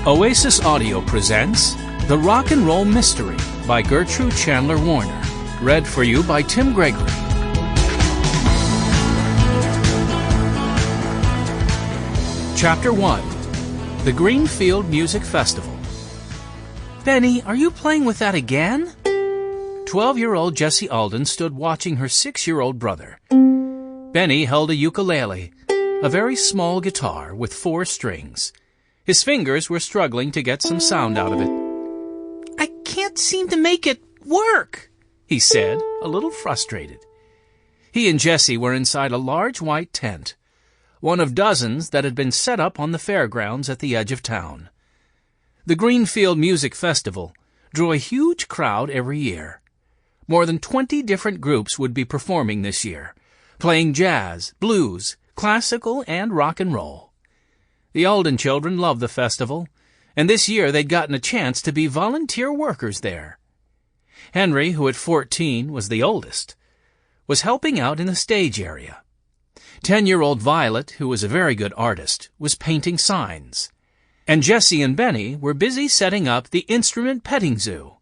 Oasis Audio presents The Rock and Roll Mystery by Gertrude Chandler Warner. Read for you by Tim Gregory. Chapter 1. The Greenfield Music Festival. Benny, are you playing with that again? 12-year-old Jessie Aldens stood watching her 6-year-old brother. Benny held a ukulele, a very small guitar with 4 strings. His fingers were struggling to get some sound out of it. "I can't seem to make it work," he said, a little frustrated. He and Jessie were inside a large white tent, one of dozens that had been set up on the fairgrounds at the edge of town. The Greenfield Music Festival drew a huge crowd every year. More than 20 different groups would be performing this year, playing jazz, blues, classical, and rock and roll. The Alden children loved the festival, and this year they'd gotten a chance to be volunteer workers there. Henry, who at 14 was the oldest, was helping out in the stage area. 10-year-old Violet, who was a very good artist, was painting signs. And Jessie and Benny were busy setting up the instrument petting zoo.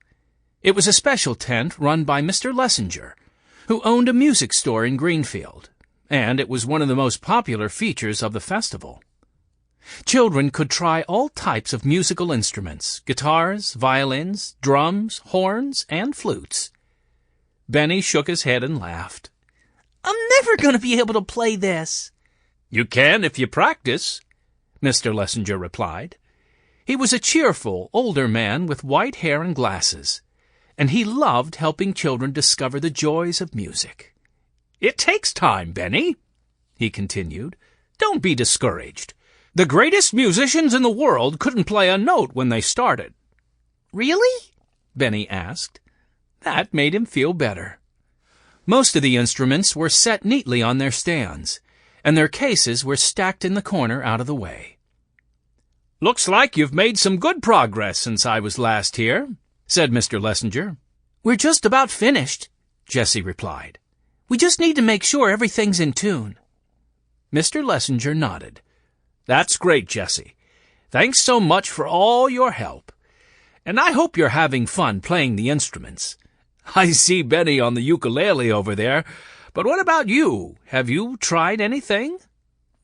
It was a special tent run by Mr. Lessinger, who owned a music store in Greenfield, and it was one of the most popular features of the festival. Children could try all types of musical instruments: guitars, violins, drums, horns, and flutes. Benny shook his head and laughed. "I'm never going to be able to play this." "You can if you practice," Mr. Lessinger replied. He was a cheerful, older man with white hair and glasses, and he loved helping children discover the joys of music. "It takes time, Benny," he continued. "Don't be discouraged. The greatest musicians in the world couldn't play a note when they started." "Really?" Benny asked. That made him feel better. Most of the instruments were set neatly on their stands, and their cases were stacked in the corner out of the way. "Looks like you've made some good progress since I was last here," said Mr. Lessinger. "We're just about finished," Jessie replied. "We just need to make sure everything's in tune." Mr. Lessinger nodded. "That's great, Jessie. Thanks so much for all your help. And I hope you're having fun playing the instruments. I see Benny on the ukulele over there, but what about you? Have you tried anything?"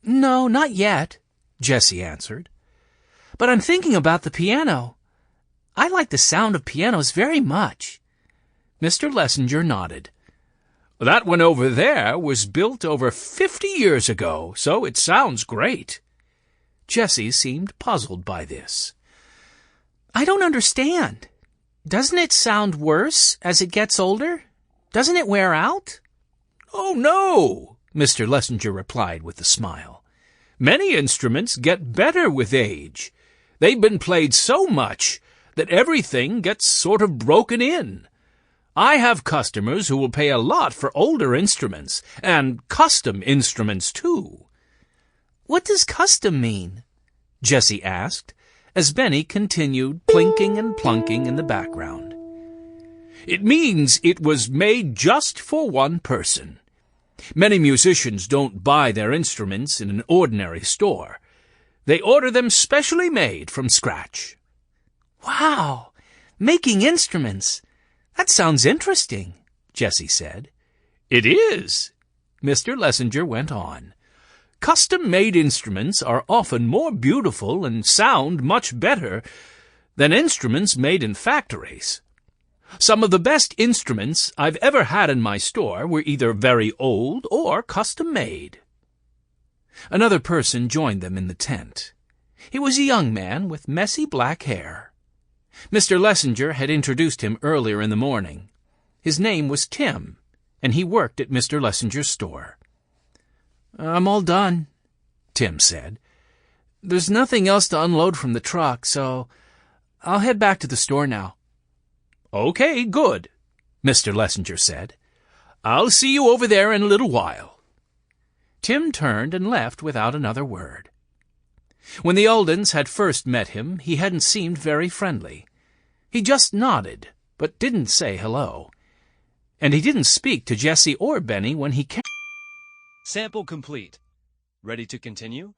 "No, not yet," Jessie answered. "But I'm thinking about the piano. I like the sound of pianos very much." Mr. Lessinger nodded. "That one over there was built over 50 years ago, so it sounds great." Jessie seemed puzzled by this. "I don't understand. Doesn't it sound worse as it gets older? Doesn't it wear out?" "Oh, no," Mr. Lessinger replied with a smile. "Many instruments get better with age. They've been played so much that everything gets sort of broken in. I have customers who will pay a lot for older instruments, and custom instruments, too." "What does custom mean?" Jessie asked, as Benny continued plinking and plunking in the background. "It means it was made just for one person. Many musicians don't buy their instruments in an ordinary store. They order them specially made from scratch." "Wow! Making instruments! That sounds interesting," Jessie said. "It is," Mr. Lessinger went on. "Custom-made instruments are often more beautiful and sound much better than instruments made in factories. Some of the best instruments I've ever had in my store were either very old or custom-made." Another person joined them in the tent. He was a young man with messy black hair. Mr. Lessinger had introduced him earlier in the morning. His name was Tim, and he worked at Mr. Lessinger's store. "I'm all done," Tim said. "There's nothing else to unload from the truck, so I'll head back to the store now." "Okay, good," Mr. Lessinger said. "I'll see you over there in a little while." Tim turned and left without another word. When the Aldens had first met him, he hadn't seemed very friendly. He just nodded, but didn't say hello. And he didn't speak to Jessie or Benny when he came. Sample complete. Ready to continue?